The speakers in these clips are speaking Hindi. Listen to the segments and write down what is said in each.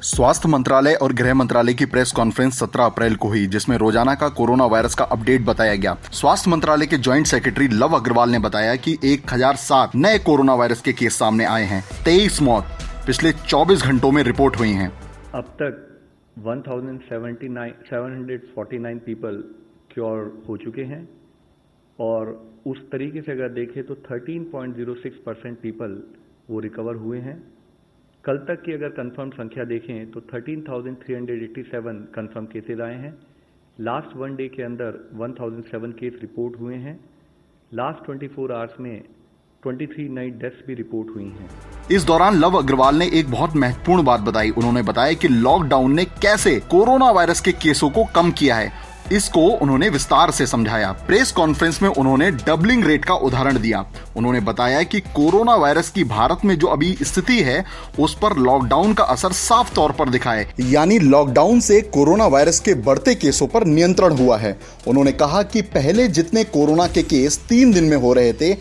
स्वास्थ्य मंत्रालय और गृह मंत्रालय की प्रेस कॉन्फ्रेंस 17 अप्रैल को हुई, जिसमें रोजाना का कोरोना वायरस का अपडेट बताया गया। स्वास्थ्य मंत्रालय के जॉइंट सेक्रेटरी लव अग्रवाल ने बताया कि 1007 नए कोरोना वायरस के केस सामने आए हैं। 23 मौत पिछले 24 घंटों में रिपोर्ट हुई हैं। अब तक 1749 पीपल क्योर हो चुके हैं और उस तरीके से अगर देखें तो 13.06% पीपल वो रिकवर हुए हैं। कल तक की अगर कंफर्म संख्या देखें तो 13,387 कंफर्म केसेज आए हैं। लास्ट वन डे के अंदर 1007 केस रिपोर्ट हुए हैं। लास्ट 24 आवर्स में 23 नई डेथ्स भी रिपोर्ट हुई हैं। इस दौरान लव अग्रवाल ने एक बहुत महत्वपूर्ण बात बताई। उन्होंने बताया कि लॉकडाउन ने कैसे कोरोना वायरस के केसों को कम किया है, इसको उन्होंने विस्तार से समझाया। प्रेस कॉन्फ्रेंस में उन्होंने डबलिंग रेट का उदाहरण दिया। उन्होंने बताया कि कोरोना वायरस की भारत में जो अभी स्थिति है, उस पर लॉकडाउन का असर साफ तौर पर दिखा है, यानी लॉकडाउन से कोरोना वायरस के बढ़ते केसों पर नियंत्रण हुआ है। उन्होंने कहा कि पहले जितने कोरोना के केस 3 दिन में हो रहे थे,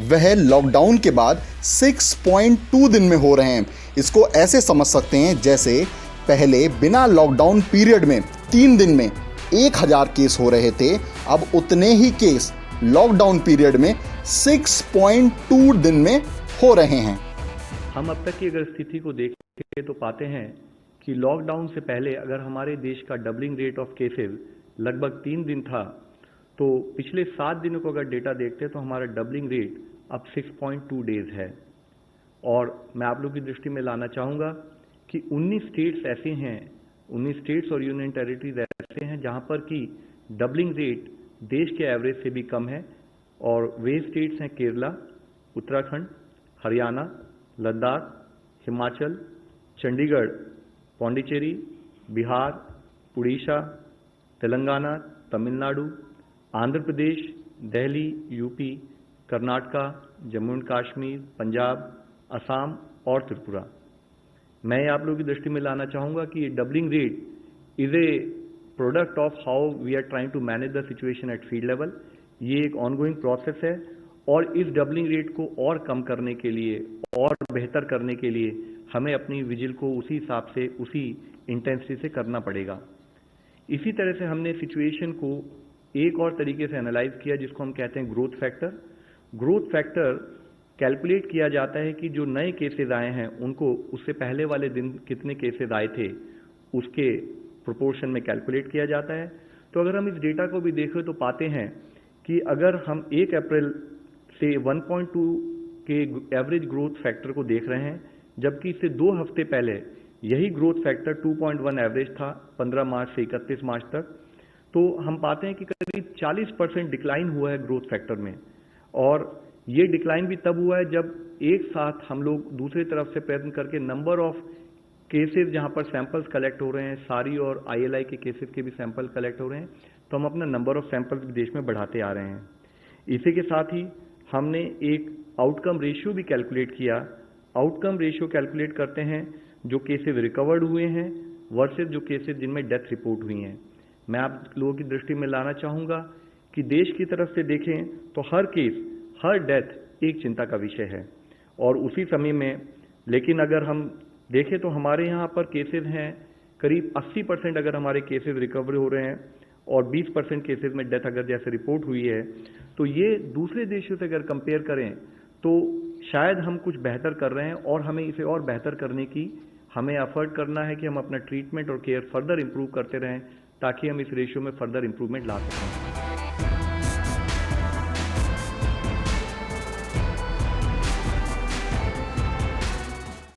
वह लॉकडाउन के बाद 6.2 दिन में हो रहे हैं। इसको ऐसे समझ सकते हैं जैसे पहले बिना लॉकडाउन पीरियड में 3 दिन में 1000 केस हो रहे थे, अब उतने ही केस लॉकडाउन पीरियड में 6.2 दिन में हो रहे हैं। हम अब तक की अगर स्थिति को देखें तो पाते हैं कि लॉकडाउन से पहले अगर हमारे देश का डबलिंग रेट ऑफ केसेस लगभग 3 दिन था, तो पिछले 7 दिनों को अगर डेटा देखते हैं तो हमारा डबलिंग रेट अब 6.2 डेज है। और मैं आप लोग की दृष्टि में लाना चाहूँगा कि 19 स्टेट्स ऐसे हैं, 19 स्टेट्स और यूनियन टेरिटरीज ऐसे हैं जहां पर कि डबलिंग रेट देश के एवरेज से भी कम है। और वे स्टेट्स हैं केरला, उत्तराखंड, हरियाणा, लद्दाख, हिमाचल, चंडीगढ़, पौंडीचेरी, बिहार, उड़ीसा, तेलंगाना, तमिलनाडु, आंध्र प्रदेश, दिल्ली, यूपी, कर्नाटका, जम्मू एंड कश्मीर, पंजाब, असम और त्रिपुरा। मैं आप लोगों की दृष्टि में लाना चाहूँगा कि doubling rate is a product of how we are trying to manage the situation at field level. ये एक ऑनगोइंग प्रोसेस है और इस डबलिंग रेट को और कम करने के लिए और बेहतर करने के लिए हमें अपनी विजिल को उसी हिसाब से, उसी इंटेंसिटी से करना पड़ेगा। इसी तरह से हमने सिचुएशन को एक और तरीके से एनालाइज किया, जिसको हम कहते हैं growth factor. Growth factor calculate किया जाता है कि जो नए केसेस आए हैं उनको उससे पहले वाले दिन कितने केसेस आए थे उसके प्रोपोर्शन में कैलकुलेट किया जाता है। तो अगर हम इस डेटा को भी देखें तो पाते हैं कि अगर हम 1 अप्रैल से 1.2 के एवरेज ग्रोथ फैक्टर को देख रहे हैं, जबकि इससे 2 हफ्ते पहले यही ग्रोथ फैक्टर 2.1 एवरेज था 15 मार्च से 31 मार्च तक, तो हम पाते हैं कि करीब 40% डिक्लाइन हुआ है ग्रोथ फैक्टर में। और ये डिक्लाइन भी तब हुआ है जब एक साथ हम लोग दूसरी तरफ से प्रयत्न करके नंबर ऑफ केसेस जहां पर सैंपल्स कलेक्ट हो रहे हैं, सारी और ILI के केसेस के भी सैंपल कलेक्ट हो रहे हैं, तो हम अपना नंबर ऑफ सैंपल्स भी देश में बढ़ाते आ रहे हैं। इसी के साथ ही हमने एक आउटकम रेशियो भी कैलकुलेट किया। आउटकम रेशियो कैलकुलेट करते हैं जो केसेस रिकवर्ड हुए हैं वर्सेस जो केसेस जिनमें डेथ रिपोर्ट हुई हैं। मैं आप लोगों की दृष्टि में लाना चाहूँगा कि देश की तरफ से देखें तो हर केस, हर डेथ एक चिंता का विषय है। और उसी समय में लेकिन अगर हम देखें तो हमारे यहाँ पर केसेस हैं करीब 80% अगर हमारे केसेस रिकवर हो रहे हैं और 20% केसेस में डेथ अगर जैसे रिपोर्ट हुई है, तो ये दूसरे देशों से अगर कंपेयर करें तो शायद हम कुछ बेहतर कर रहे हैं और हमें इसे और बेहतर करने की हमें एफर्ट करना है कि हम अपना ट्रीटमेंट और केयर फर्दर इंप्रूव करते रहें ताकि हम इस रेशियो में फर्दर इंप्रूवमेंट ला सकें।